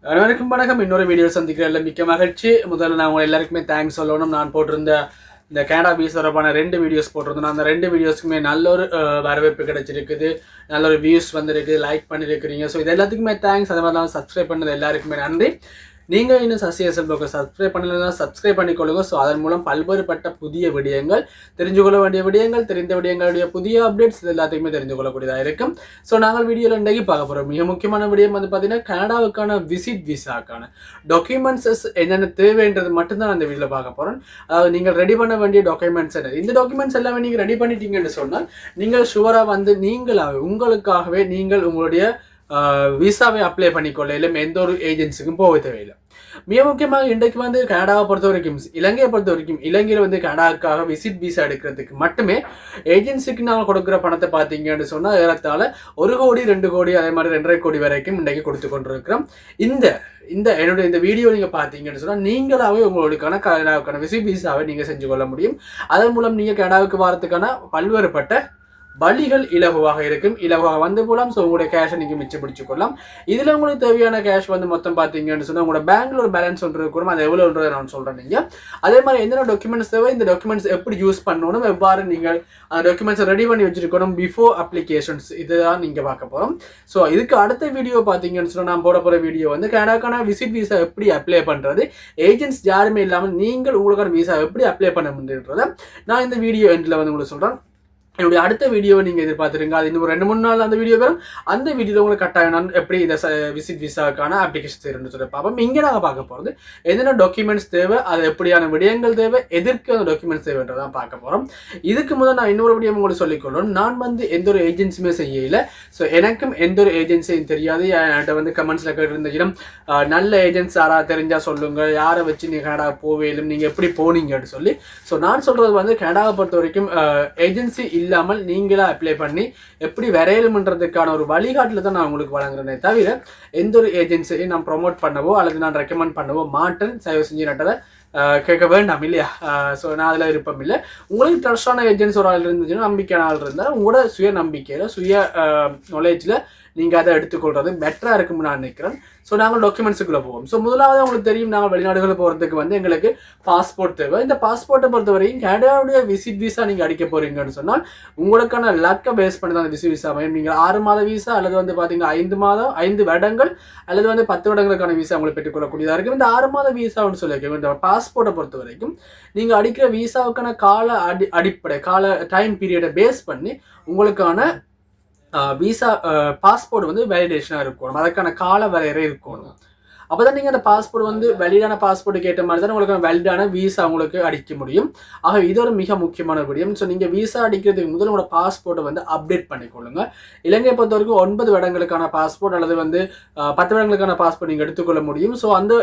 அனைவருக்கும் வணக்கம். இன்னொரு வீடியோ சந்திக்கிறேன். மிக்க மகிழ்ச்சி. முதல்ல நான் உங்க எல்லாருக்குமே தேங்க்ஸ் சொல்லணும். நான் போட்டிருந்த இந்த கனடா வீசா தொடர்பான 2 வீடியோஸ் போட்டிருந்தேன். அந்த 2 வீடியோஸ்க்குமே நல்ல ஒரு வரவேற்பு கிடைச்சிருக்குது, நல்ல ஒரு வியூஸ் வந்திருக்கு, லைக் பண்ணியிருக்கிறீங்க. ஸோ இது எல்லாத்துக்குமே தேங்க்ஸ். அதே மாதிரி சப்ஸ்கிரைப் பண்ணது எல்லாருக்குமே நன்றி. நீங்கள் இன்னும் சசிஎஸ்எல் ப்ளோக்கை சப்ஸ்கிரைப் பண்ணலாம், சப்ஸ்கிரைப் பண்ணிக்கொள்ளுங்க. ஸோ அதன் மூலம் பல்வேறுபட்ட புதிய விடயங்கள், தெரிஞ்சு கொள்ள வேண்டிய விடயங்கள், தெரிந்த விடயங்களுடைய புதிய அப்டேட்ஸ் இது எல்லாத்தையுமே தெரிந்து கொள்ளக்கூடியதாக இருக்கும். ஸோ நாங்கள் வீடியோவில் இன்றைக்கு பார்க்க போகிறோம். மிக முக்கியமான விடயம் வந்து பார்த்தீங்கன்னா கனடாவுக்கான விசிட் விசாக்கான டாக்குமெண்ட்ஸஸ் என்னென்ன தேவைன்றது மட்டும்தான் அந்த வீடியோவில் பார்க்க போகிறோம். அதாவது நீங்கள் ரெடி பண்ண வேண்டிய டாக்குமெண்ட்ஸ் என்ன, இந்த டாக்குமெண்ட்ஸ் எல்லாமே நீங்கள் ரெடி பண்ணிட்டீங்கன்னு சொன்னால் நீங்கள் ஷுவராக வந்து நீங்களாகவே உங்களுக்காகவே நீங்கள் உங்களுடைய விசாவை அப்ளை பண்ணிக்கொள்ள இல்லை, எந்த ஒரு ஏஜென்சிக்கும் போக தேவையில்லை. மிக முக்கியமாக இன்றைக்கு வந்து கனடாவை பொறுத்த வரைக்கும், இலங்கையை பொறுத்த வரைக்கும், இலங்கையில் வந்து கனடாவுக்காக விசிட் விசா எடுக்கிறதுக்கு மட்டுமே ஏஜென்சிக்கு நாங்கள் கொடுக்குற பணத்தை பார்த்தீங்கன்னு சொன்னால் ஏறத்தாழ 1 கோடி 2 கோடி அதே மாதிரி 2.5 கோடி வரைக்கும் இன்றைக்கு கொடுத்து கொண்டிருக்கிறோம். இந்த என்னுடைய இந்த வீடியோ நீங்கள் பார்த்தீங்கன்னு சொன்னால் நீங்களாகவே உங்களுக்கான கனடாவுக்கான விசிட் விசாவை நீங்கள் செஞ்சு கொள்ள முடியும். அதன் மூலம் நீங்கள் கனடாவுக்கு வரதுக்கான பல்வேறுபட்ட வழிகள் இலகுவாக இருக்கும், இலகுவாக வந்து போகலாம். ஸோ உங்களுடைய கேஷை நீங்கள் மிச்சம் பிடிச்சிக்கொள்ளலாம். இதில் உங்களுக்கு தேவையான கேஷ் வந்து மொத்தம் பார்த்தீங்கன்னு சொன்னால் உங்களோட பேங்க்ல ஒரு பேலன்ஸ் ஒன்று இருக்கணும். அது எவ்வளோன்றதை நான் சொல்கிறேன். நீங்கள் அதே மாதிரி என்னென்ன டாக்குமெண்ட்ஸ் தேவை, இந்த டாக்குமெண்ட்ஸ் எப்படி யூஸ் பண்ணணும், எவ்வாறு நீங்கள் அந்த டாக்குமெண்ட்ஸை ரெடி பண்ணி வச்சிருக்கணும் பிஃபோர் அப்ளிகேஷன்ஸ், இதுதான் நீங்கள் பார்க்க போகிறோம். ஸோ இதுக்கு அடுத்த வீடியோ பார்த்தீங்கன்னு சொன்னால் நான் போட போகிற வீடியோ வந்து கனடாக்கான விசிட் விசா எப்படி அப்ளை பண்ணுறது, ஏஜென்ட்ஸ் யாருமே இல்லாமல் நீங்கள் உங்களுக்கான விசா எப்படி அப்ளை பண்ண முடியுன்றதை நான் இந்த வீடியோ எண்டில் வந்து உங்களுக்கு சொல்கிறேன். என்னுடைய அடுத்த வீடியோவை நீங்கள் எதிர்பார்த்துருங்க. அது இன்னும் 2-3 நாள் அந்த வீடியோ வரும். அந்த வீடியோவில் உங்களுக்கு கட்டாயம் நான் எப்படி இந்த விசிட் விசாக்கான அப்ளிகேஷன் செய்யணும்னு சொல்லி பார்ப்போம். இங்கே நாங்கள் பார்க்க போகிறது என்னென்ன டாக்குமெண்ட்ஸ் தேவை, அது எப்படியான விடயங்கள் தேவை, எதற்கு அந்த டாக்குமெண்ட்ஸ் தேவைன்றதான் பார்க்க போகிறோம். இதுக்கு முதல் நான் இன்னொரு விடயம் உங்களுக்கு சொல்லிக்கொள்ளணும். நான் வந்து எந்த ஒரு ஏஜென்சியுமே செய்யலை. ஸோ எனக்கும் எந்த ஒரு ஏஜென்சியும் தெரியாது. என்கிட்ட வந்து கமெண்ட்ஸில் கேட்டிருந்தீங்கன்னா நல்ல ஏஜென்ட்ஸ் யாராவது தெரிஞ்சால் சொல்லுங்கள், யாரை வச்சு நீங்கள் கனடா போவேலும், நீங்கள் எப்படி போனீங்கன்னு சொல்லி. ஸோ நான் சொல்கிறது வந்து கனடாவை பொறுத்த வரைக்கும் ஏஜென்சி இல்லாமல் நீங்களா அப்ளை பண்ணி எப்படி வரையலும்ன்றதுக்கான ஒரு வழிகாட்டில் தான் நான் உங்களுக்கு வழங்குறேனே தவிர எந்த ஒரு ஏஜென்சியை நான் ப்ரொமோட் பண்ணவோ அல்லது நான் ரெக்கமெண்ட் பண்ணவோ மாட்டேன். தயவு செஞ்சு நட்டதை கேட்க வேண்டாம் இல்லையா. ஸோ நான் அதில் விருப்பம் இல்லை. உங்களுக்கு ட்ரஸ்டான ஏஜென்சி ஒரு ஆள் இருந்துச்சுன்னா, நம்பிக்கையான ஆள் இருந்தால் உங்களோட சுய நம்பிக்கையில் சுய நாலேஜில் நீங்கள் அதை எடுத்துக்கொள்வது பெட்டராக இருக்கும்னு நான் நினைக்கிறேன். ஸோ நாங்கள் டாக்குமெண்ட்ஸுக்குள்ளே போவோம். ஸோ முதலாவது உங்களுக்கு தெரியும், நாங்கள் வெளிநாடுகளில் போகிறதுக்கு வந்து எங்களுக்கு பாஸ்போர்ட் தேவை. இந்த பாஸ்போர்ட்டை பொறுத்த வரைக்கும் கனடாவுடைய விசிட் விசா நீங்கள் அடிக்க போகிறீங்கன்னு சொன்னால் உங்களுக்கான லக்கை பேஸ் பண்ணி தான் அந்த விசிட் விசா அமையும். நீங்கள் 6 மாத விசா அல்லது வந்து பார்த்தீங்கன்னா 5 வருடங்கள் அல்லது வந்து 10 வருடங்களுக்கான விசா உங்களுக்கு பெற்றுக்கொள்ளக்கூடியதாக இருக்கும். இந்த 6 மாத விசான்னு சொல்லியிருக்கோம். இந்த பாஸ்போர்ட்டை பொறுத்த வரைக்கும் நீங்கள் அடிக்கிற விசாவுக்கான அடிப்படை டைம் பீரியடை பேஸ் பண்ணி உங்களுக்கான விசா பாஸ்போர்ட் வந்து வேலிடேஷனாக இருக்கணும். அதற்கான கால வரையறை இருக்கணும். அப்போ தான் நீங்கள் அந்த பாஸ்போர்ட் வந்து வேலிடான பாஸ்போர்ட்டுக்கு ஏற்ற மாதிரி தான் உங்களுக்கு வேலிடான விசா உங்களுக்கு அடிக்க முடியும். ஆக இது ஒரு மிக முக்கியமான விடயம். ஸோ நீங்கள் விசா அடிக்கிறதுக்கு முதல் உங்களோட பாஸ்போர்ட்டை வந்து அப்டேட் பண்ணிக்கொள்ளுங்க. இலங்கையை பொறுத்த வரைக்கும் 9 வருடங்களுக்கான பாஸ்போர்ட் அல்லது வந்து 10 வருடங்களுக்கான பாஸ்போர்ட் நீங்கள் எடுத்துக்கொள்ள முடியும். ஸோ அந்த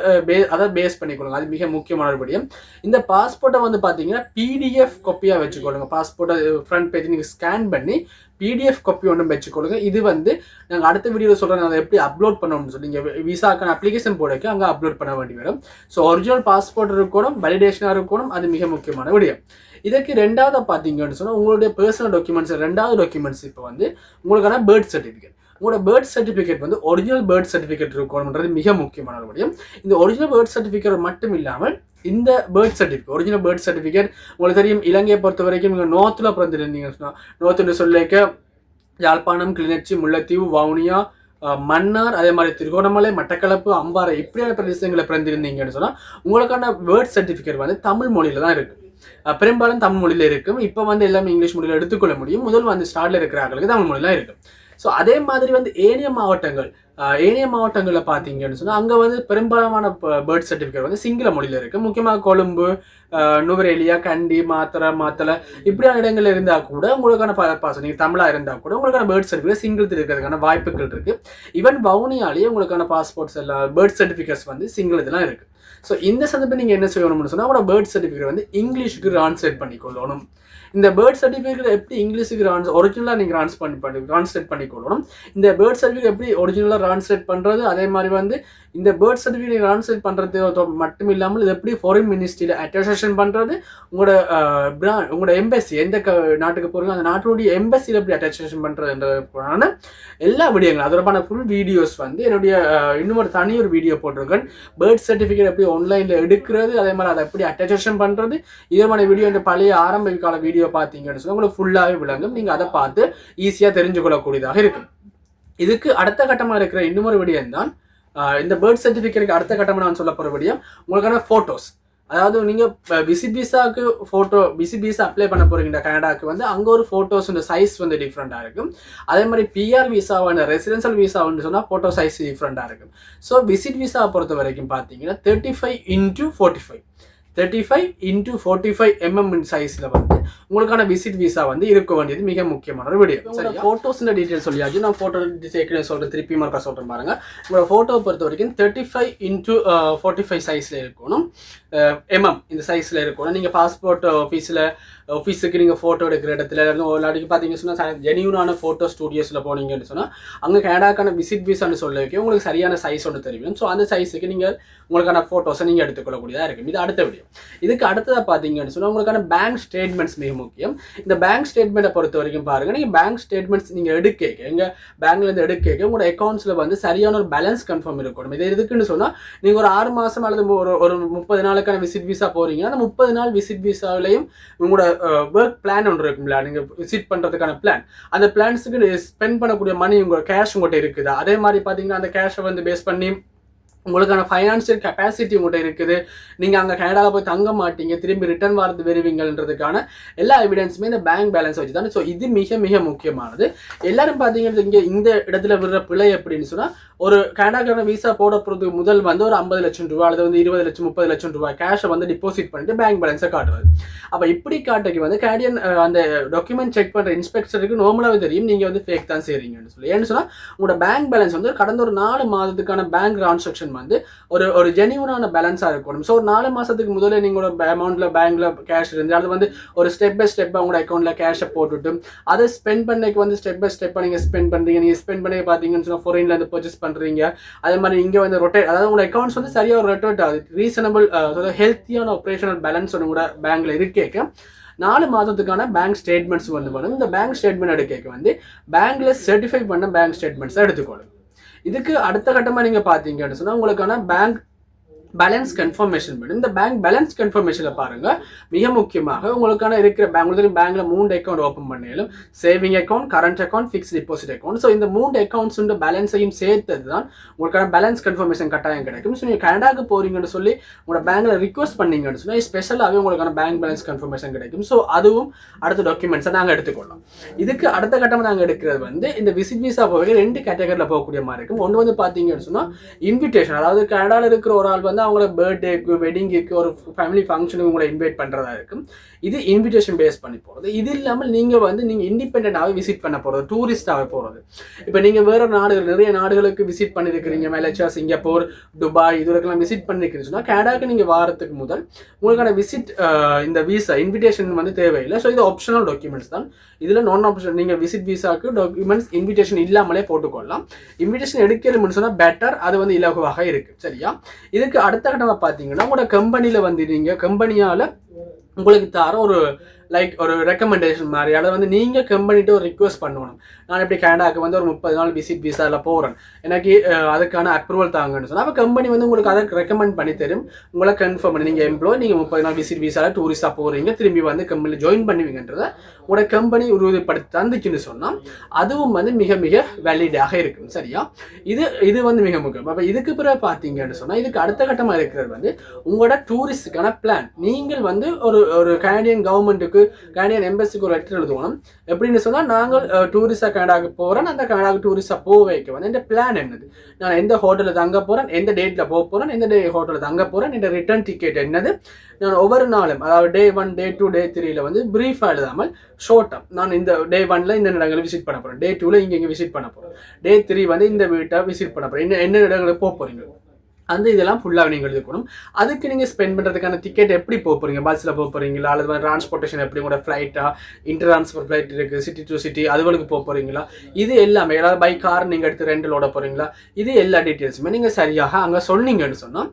அதை பேஸ் பண்ணிக்கொள்ளுங்க. அது மிக முக்கியமான ஒரு விடயம். இந்த பாஸ்போர்ட்டை வந்து பார்த்தீங்கன்னா பிடிஎஃப் காப்பியாக வச்சுக்கொள்ளுங்க. பாஸ்போர்ட்டை ஃப்ரண்ட் பேஜ் நீங்கள் ஸ்கேன் பண்ணி பிடிஎஃப் காப்பி ஒன்றும் வச்சுக்கொள்ளுங்க. இது வந்து நாங்கள் அடுத்த வீடியோவில் சொல்கிறேன் அதை எப்படி அப்லோட் பண்ணணும்னு சொல்லி. நீங்கள் விசாக்கான அப்ளிகேஷன் போடக்கு அங்கே அப்லோட் பண்ண வேண்டி வரும். ஸோ ஒரிஜினல் பாஸ்போர்ட் இருக்கணும், வேலிடேஷனாக இருக்கணும். அது மிக முக்கியமான விடயம். இதற்கு 2வது பார்த்தீங்கன்னு சொன்னால் உங்களுடைய பர்சனல் டாக்குமெண்ட்ஸ். 2வது டாக்குமெண்ட்ஸ் இப்போ வந்து உங்களுக்கான பர்த் சர்டிஃபிகேட். உங்களோட பர்த் சர்டிஃபிகேட் வந்து ஒரிஜினல் பர்த் சர்டிஃபிகேட் இருக்கணும்ன்றது மிக முக்கியமான ஒரு விடயம். இந்த ஒரிஜினல் பர்த் சர்டிஃபிகேட் மட்டும் இல்லாமல் இந்த birth certificate, original birth certificate உங்களுக்கு தெரியும், இலங்கையை பொறுத்த வரைக்கும் நீங்கள் நோர்த்தில் பிறந்திருந்தீங்கன்னு சொன்னால், நோர்த்துன்னு சொல்லிக்க யாழ்ப்பாணம், கிளிநொச்சி, முல்லைத்தீவு, வவுனியா, மன்னார், அதே மாதிரி திருகோணமலை, மட்டக்களப்பு, அம்பாறை இப்படியான பிரதேசங்களை பிறந்திருந்தீங்கன்னு சொன்னால் உங்களுக்கான பர்த் சர்டிஃபிகேட் வந்து தமிழ் மொழியில் தான் இருக்குது. பெரும்பாலும் தமிழ் மொழியில் இருக்கும். இப்போ வந்து எல்லாமே இங்கிலீஷ் மொழியில் எடுத்துக்கொள்ள முடியும். முதல் வந்து ஸ்டார்ட்ல இருக்கிற ஆட்களுக்கு தமிழ் மொழிலாம் இருக்கும். ஸோ அதே மாதிரி வந்து ஏனைய மாவட்டங்களில் பார்த்தீங்கன்னு சொன்னால் அங்கே வந்து பெரும்பாலான பர்த் சர்டிஃபிகேட் வந்து சிங்கள மொழியில் இருக்குது. முக்கியமாக கொழும்பு, நுவரேலியா, கண்டி, மாத்தளை இப்படியான இடங்கள் இருந்தால் கூட உங்களுக்கான பாஸ்போர்ட் நீங்கள் தமிழாக இருந்தால் கூட உங்களுக்கான பர்த் சர்டிஃபிகேட் சிங்களத்தில் இருக்கிறதுக்கான வாய்ப்புகள் இருக்குது. ஈவன் வவுனியாலேயே உங்களுக்கான பாஸ்போர்ட்ஸ் எல்லாம் பர்த் சர்டிஃபிகேட்ஸ் வந்து சிங்களத்துலாம் இருக்குது. ஸோ இந்த சந்தர்ப்பம் நீங்கள் என்ன செய்யணும்னு சொன்னால் உங்களோட பர்த் சர்டிஃபிகேட் வந்து இங்கிலீஷுக்கு ட்ரான்ஸ்லேட் பண்ணிக்கொள்ளணும். இந்த பேர்த் சர்டிஃபிகேட் எப்படி இங்கிலீஷுக்கு ஒரிஜினலாக நீங்கள் ட்ரான்ஸ்லேட் பண்ணிக்கொள்ளணும். இந்த பேர்த் சர்டிஃபிகேட் எப்படி ஒரிஜினலாக ட்ரான்ஸ்லேட் பண்ணுறது, அதே மாதிரி வந்து இந்த பேர்த் சர்டிஃபிகேட் ட்ரான்ஸ்லேட் பண்ணுறது மட்டும் இல்லாமல் இது எப்படி ஃபாரின் மினிஸ்ட்ரியில் அட்டாச்சேஷன் பண்ணுறது, உங்களோட எம்பசி எந்த நாட்டுக்கு போகிறீங்க அந்த நாட்டுடைய எம்பசியில் எப்படி அட்டாச்சேஷன் பண்ணுறதுன்றதுக்கான எல்லா வீடியோங்களும் அதோடமான ஃபுல் வீடியோஸ் வந்து என்னுடைய இன்னொரு தனியொரு வீடியோ போட்டிருக்கேன். பேர்த் சர்டிஃபிகேட் எப்படி ஆன்லைனில் எடுக்கிறது, அதே மாதிரி அதை எப்படி அட்டாச்சேஷன் பண்ணுறது, இதமான வீடியோ இந்த பழைய ஆரம்ப கால வீடியோ பார்த்தீங்கன்னு சொன்னா உங்களுக்கு ஃபுல்லாகவே விளங்கும். நீங்கள் அதை பார்த்து ஈஸியாக தெரிஞ்சு கொள்ளக்கூடியதாக இருக்கும். இதுக்கு அடுத்த கட்டமாக இருக்கிற இன்னொரு விடயம் தான் இந்த பேர்த் சர்டிஃபிகேட்டுக்கு அடுத்த கட்டமாக நான் சொல்ல போகிற விடயம் உங்களுக்கான ஃபோட்டோஸ். அதாவது நீங்கள் விசிட் விசாவுக்கு விசிட் விசா அப்ளை பண்ண போகிறீங்க கனடாவுக்கு வந்து அங்கே ஒரு ஃபோட்டோஸ் சைஸ் வந்து டிஃப்ரெண்ட்டாக இருக்கும். அதே மாதிரி பிஆர் விசாவான ரெசிடென்ஷியல் விசான்னு சொன்னால் ஃபோட்டோ சைஸ் டிஃப்ரெண்ட்டாக இருக்கும். ஸோ விசிட் விசாவை பொறுத்த வரைக்கும் பார்த்தீங்கன்னா 35x45 35x45 mm சைஸில் வந்து உங்களுக்கான விசிட் விசா வந்து இருக்க வேண்டியது மிக முக்கியமான ஒரு விடயம். சரி, ஃபோட்டோஸ் டீட்டெயில் சொல்லியாச்சு. நான் ஃபோட்டோ டீட்டெயில் சொல்கிறேன், திருப்பி மார்க்கா சொல்கிறேன் பாருங்க. உங்களோட ஃபோட்டோவை பொறுத்த வரைக்கும் 35x45 சைஸில் இருக்கணும். இந்த சைஸில் இருக்கணும். நீங்கள் பாஸ்போர்ட் ஆஃபீஸுக்கு நீங்கள் ஃபோட்டோ எடுக்கிற இடத்துல இல்லாட்டி பார்த்தீங்கன்னு சொன்னால் ஜெனியூனான ஃபோட்டோ ஸ்டூடியோஸில் போனீங்கன்னு சொன்னால் அங்கே கனடாக்கான விசிட் விசான்னு சொல்ல வைக்க உங்களுக்கு சரியான சைஸ் ஒன்று தெரியும். ஸோ அந்த சைஸுக்கு நீங்கள் உங்களுக்கான ஃபோட்டோஸை நீங்கள் எடுத்துக்கொள்ளக்கூடியதாக இருக்கும். இது அடுத்த விடயம். இதுக்கு அடுத்ததாக பார்த்தீங்கன்னு சொன்னால் உங்களுக்கான பேங்க் ஸ்டேட்மெண்ட்ஸ் மிக முக்கியம். இந்த பேங்க் ஸ்டேட்மெண்ட்டை பொறுத்த வரைக்கும் பாருங்கள், நீங்கள் பேங்க் ஸ்டேட்மெண்ட்ஸ் நீங்கள் எடுக்க எங்கள் பேங்க்லேருந்து எடுக்க உங்களோட அக்கௌண்ட்ஸில் வந்து சரியான ஒரு பேலன்ஸ் கன்ஃபார்ம் இருக்கணும். இது எதுக்குன்னு சொன்னால் நீங்கள் ஒரு 6 மாதம் அல்லது ஒரு 30 நாளுக்கான விசிட் விசா போகிறீங்கன்னா அந்த 30 நாள் விசிட் விசாவிலையும் உங்களோட ஒர்க் பிளான் ஒன்று இருக்குங்களா, நீங்கள் விசிட் பண்ணுறதுக்கான பிளான், அந்த பிளான்ஸுக்கு ஸ்பெண்ட் பண்ணக்கூடிய மணி உங்கள் கேஷ் உங்கள்கிட்ட இருக்குதா, அதே மாதிரி பார்த்தீங்கன்னா அந்த கேஷை வந்து பேஸ் பண்ணி உங்களுக்கான ஃபைனான்சியல் கெப்பாசிட்டி உங்கள்கிட்ட இருக்குது, நீங்கள் அங்கே கனடாவில் போய் தங்க மாட்டீங்க, திரும்பி ரிட்டர்ன் வரது வருவீங்கன்றதுக்கான எல்லா எவிடன்ஸுமே இந்த பேங்க் பேலன்ஸ் வச்சு தானே. ஸோ இது மிக மிக முக்கியமானது. எல்லாரும் பார்த்தீங்கன்னா இங்கே இந்த இடத்துல விடுற பிழை எப்படின்னு சொன்னால் ஒரு கனடாக்கான விசா போட போகிறதுக்கு முதல் வந்து ஒரு 50 லட்சம் ரூபா அல்லது வந்து 20 லட்சம் 30 லட்சம் ரூபாய் கேஷை வந்து டிபாசிட் பண்ணிட்டு பேங்க் பேலன்ஸை காட்டுறது. அப்போ இப்படி காட்டுக்கு வந்து கனடியன் அந்த டாக்குமெண்ட் செக் பண்ணுற இன்ஸ்பெக்டருக்கு நார்மலாகவே தெரியும் நீங்கள் வந்து ஃபேக் தான் செய்கிறீங்கன்னு சொல்லி. ஏன்னு சொன்னால் உங்களோட பேங்க் பேலன்ஸ் வந்து கடந்த ஒரு 4 மாதத்துக்கான பேங்க் டிரான்சாக்ஷன் வந்து ஒரு ஜெனியூனான பேலன்ஸாக இருக்கணும். ஸோ ஒரு 4 மாதத்துக்கு முதல்ல நீங்களோட அமௌண்ட்டில் பேங்க்ல கேஷ் இருந்து அது வந்து ஒரு ஸ்டெப் பை ஸ்டெப்பாக உங்களோட அக்கௌண்ட்டில் கேஷை போட்டுட்டு அதை ஸ்பெண்ட் பண்ணிக்கு வந்து ஸ்டெப் பை ஸ்டெப்பாக நீங்கள் ஸ்பெண்ட் பண்ணுறீங்க. நீங்கள் ஸ்பெண்ட் பண்ணி பார்த்தீங்கன்னு சொன்னால் ஃபாரின்ல இருந்து பர்ச்சேஸ் பண்ணுறீங்க. அதே மாதிரி இங்கே வந்து ரொட்டேட், அதாவது உங்களோட அக்கௌண்ட்ஸ் வந்து சரியாக ஒரு ரொட்டேட் ஆகுது, ரீசனபிள் ஹெல்த்தியான ஆப்ரேஷனல் பேலன்ஸ் ஒன்று கூட பேங்க்ல இருக்கேக்க 4 மாதத்துக்கான பேங்க் ஸ்டேட்மெண்ட்ஸ் வந்து வேணும். இந்த பேங்க் ஸ்டேட்மெண்ட் எடுக்க வந்து பேங்க்ல சர்டிஃபை பண்ண பேங்க் ஸ்டேட்மெண்ட்ஸ் எடுத்துக்கணும். இதுக்கு அடுத்த கட்டமாக நீங்கள் பார்த்தீங்கன்னு சொன்னால் உங்களுக்கான பேங்க் பேலன்ஸ் கன்ஃபர்மேஷன் வேணும். இந்த பேங்க் பேலன்ஸ் கன்ஃபர்மேஷனில் பாருங்கள், மிக முக்கியமாக உங்களுக்கான இருக்கிற பேங்க்ல 3 அக்கௌண்ட் ஓப்பன் பண்ணியாலும் saving account, current account, fix deposit account. So இந்த 3 அக்கௌண்ட்ஸ் பேலன்ஸையும் சேர்த்தது தான் உங்களுக்கான பேலன்ஸ் கன்ஃபர்மேஷன் கட்டாயம் கிடைக்கும். ஸோ நீங்கள் கனடாக்கு போறீங்கன்னு சொல்லி உங்களோட பேங்க்ல ரிக்வஸ்ட் பண்ணீங்கன்னு சொன்னால் ஸ்பெஷலாகவே உங்களுக்கான பேங்க் பேலன்ஸ் கன்ஃபர்மேஷன் கிடைக்கும். ஸோ அதுவும் அடுத்த டாக்குமெண்ட்ஸை நாங்கள் எடுத்துக்கொள்ளலாம். இதுக்கு அடுத்த கட்டமாக நாங்கள் எடுக்கிறது வந்து இந்த விசிட் விசா போக 2 கேட்டகரியில் போகக்கூடிய மாதிரி இருக்கும். ஒன்று வந்து பார்த்தீங்கன்னு சொன்னால் இன்விடேஷன், அதாவது கனடாவில் இருக்கிற ஒரு ஆள் வந்து அவங்களோட பர்த்டேக்கு, வெட்டிங்குக்கு, ஒரு ஃபேமிலி ஃபங்க்ஷனுக்கு உங்களை இன்வைட் பண்ணுறதா இருக்கும். இது இன்விடேஷன் பேஸ் பண்ணி போகிறது. இது இல்லாமல் நீங்கள் இண்டிபெண்டாகவே விசிட் பண்ண போகிறது, டூரிஸ்டாக போகிறது. இப்போ நீங்கள் வேறு நாடுகள், நிறைய நாடுகளுக்கு விசிட் பண்ணியிருக்கிறீங்க, மலேசியா, சிங்கப்பூர், துபாய், இதுவரைக்கெல்லாம் விசிட் பண்ணியிருக்கிறீங்க சொன்னால் கனடாக்கு நீங்கள் வாரத்துக்கு முதல் உங்களுக்கான விசிட் இந்த விசா இன்விடேஷன் வந்து தேவையில்லை. ஸோ இது ஆப்ஷனல் டாக்குமெண்ட்ஸ் தான். இதில் நான் ஆப்ஷன் நீங்கள் விசிட் விசாவுக்கு டாக்குமெண்ட்ஸ் இன்விடேஷன் இல்லாமலே போட்டுக்கொள்ளலாம். இன்விடேஷன் எடுக்கணும்னு சொன்னால் பெட்டர், அது வந்து இலகுவாக இருக்குது. சரியா? இதுக்கு அடுத்த கட்டமாக பார்த்தீங்கன்னா உங்களோட கம்பெனியில் வந்து நீங்கள் கம்பெனியால் உங்களுக்கு தர ஒரு ரெக்கமெண்டேஷன் மாதிரி, அதை வந்து நீங்கள் கம்பெனிட்டு ஒரு ரிக்வஸ்ட் பண்ணணும். நான் எப்படி கனடாவுக்கு வந்து ஒரு 30 நாள் விசிட் விசாவில் போகிறேன், எனக்கு அதுக்கான அப்ரூவல் தாங்கன்னு சொன்னால் அப்போ கம்பெனி வந்து உங்களுக்கு அதை ரெக்கமெண்ட் பண்ணி தரும். உங்களை கன்ஃபார்ம் பண்ணி நீங்கள் எம்ப்ளாய், நீங்கள் 30 நாள் விசிட் விசாவில் டூரிஸ்டாக போகிறீங்க, திரும்பி வந்து கம்பெனியில் ஜாயின் பண்ணுவீங்கன்றதை உங்களோட கம்பெனி உறுதிப்படுத்தி தந்துச்சுன்னு சொன்னால் அதுவும் வந்து மிக மிக வேலிடாக இருக்கும். சரியா? இது வந்து மிக முக்கியம். அப்போ இதுக்கு பிறகு பார்த்தீங்கன்னு சொன்னால் இதுக்கு அடுத்த கட்டமாக இருக்கிறது வந்து உங்களோட டூரிஸ்டுக்கான பிளான். நீங்கள் வந்து ஒரு கனடியன் கவர்மெண்ட்டுக்கு, கனடியன் எம்பசிக்கு ஒரு லெட்டர் எழுதுவோம். எப்படின்னு சொன்னால் நாங்கள் டூரிஸ்டாக கனடாவுக்கு போகிறேன், அந்த கனடாவுக்கு டூரிஸ்டாக போக வைக்க வந்து என் பிளான் என்னது, நான் எந்த ஹோட்டலில் தங்க போகிறேன், எந்த டேட்டில் போக போகிறேன், எந்த ஹோட்டலில் தங்க போகிறேன், என் ரிட்டர்ன் டிக்கெட் என்னது, நான் ஒவ்வொரு நாளும் அதாவது டே 1, டே 2, டே 3 வந்து பிரீஃபாக எழுதாமல் ஷார்ட்டாக நான் இந்த டே 1 இந்த இடங்களை விசிட் பண்ண போகிறேன், டே 2 இங்கே விசிட் பண்ண போகிறேன், டே 3 வந்து இந்த வீட்டை விசிட் பண்ண போகிறேன், என்ன இடங்களுக்கு போக போகிறீங்க, அந்த இதெல்லாம் ஃபுல்லாக நீங்கள் எழுதிக்கணும். அதுக்கு நீங்கள் ஸ்பெண்ட் பண்ணுறதுக்கான டிக்கெட் எப்படி போகிறீங்க, பஸ்ஸில் போகிறீங்களா, அல்லது மாதிரி டிரான்ஸ்போர்ட்டேஷன் எப்படி, உங்களோட ஃப்ளைட்டா, இன்டர் ட்ரான்ஸ்போர்ட் ஃப்ளைட் இருக்குது, சிட்டி டு சிட்டி அதுகளுக்கு போகிறீங்களா, இது எல்லாமே, ஏதாவது பை கார் நீங்கள் எடுத்து ரெண்டிலோட போகிறீங்களா, இது எல்லா டீட்டெயில்ஸுமே நீங்கள் சரியாக அங்கே சொன்னீங்கன்னு சொன்னால்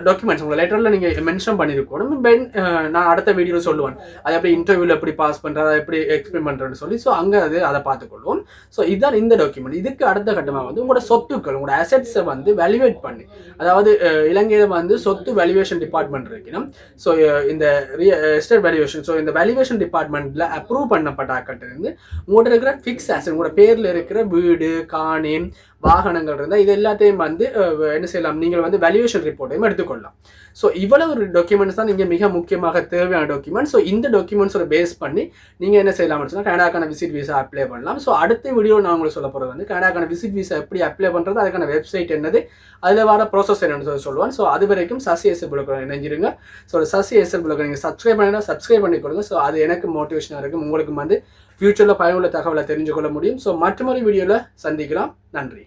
டாக்குமெண்ட்ஸ் உங்களை லெட்டரில் நீங்கள் மென்ஷன் பண்ணியிருக்கணும். நான் அடுத்த வீடியோவில் சொல்லுவேன் அது எப்படி இன்டர்வியூவில் எப்படி பாஸ் பண்ணுறது, அதை எப்படி எக்ஸ்பிளைன் பண்ணுறேன்னு சொல்லி. ஸோ அங்கே அதை பார்த்துக்கொள்வோம். ஸோ இதுதான் இந்த டாக்குமெண்ட். இதுக்கு அடுத்த கட்டமாக வந்து உங்களோட சொத்துக்கள், உங்களோட அசெட்ஸை வந்து வேல்யூவேட் பண்ணி, அதாவது இலங்கையில் வந்து சொத்து வேல்யூவேஷன் டிபார்ட்மெண்ட் இருக்கணும். ஸோ இந்த எஸ்டேட் வேல்யூவேஷன், ஸோ இந்த வேல்யூவேஷன் டிபார்ட்மெண்ட்டில் அப்ரூவ் பண்ணப்பட்ட ஆக்கட்டிலிருந்து உங்கள்கிட்ட இருக்கிற ஃபிக்ஸ் அசெட், உங்களோட பேரில் இருக்கிற வீடு, காணி, வாகனங்கள் இருந்தால் இது எல்லாத்தையும் வந்து என்ன செய்யலாம், நீங்கள் வந்து வேல்யூவேஷன் ரிப்போர்ட்டையும் எடுத்துக்கொள்ளலாம். ஸோ இவ்வளவு ஒரு டாக்குமெண்ட்ஸ் தான் நீங்கள் மிக முக்கியமாக தேவையான டாக்குமெண்ட். ஸோ இந்த டாக்குமெண்ட்ஸோட பேஸ் பண்ணி நீங்கள் என்ன செய்யலாம்னு சொன்னால் கனடாக்கான விசிட் வீசா அப்ளை பண்ணலாம். ஸோ அடுத்த வீடியோ நான் உங்களுக்கு சொல்ல போகிறது வந்து கனடாக்கான விசிட் வீசா எப்படி அப்ளை பண்ணுறது, அதுக்கான வெப்சைட் என்னது, அதில் வர ப்ராசஸ் என்னன்னு சொல்லுவேன். ஸோ அது வரைக்கும் சசி எஸ்எல் பிளாக் இணைஞ்சிருங்க. ஸோ சசி எஸ்எல் பிளாக் நீங்கள் சப்ஸ்கிரைப் பண்ணினா சப்ஸ்கிரைப் பண்ணி கொடுங்க. ஸோ அது எனக்கு மோட்டிவேஷனாக இருக்கும், உங்களுக்கு வந்து ஃபியூச்சரில் பயனுள்ள தகவலை தெரிஞ்சு கொள்ள முடியும். ஸோ மற்றொரு வீடியோவில் சந்திக்கலாம். நன்றி.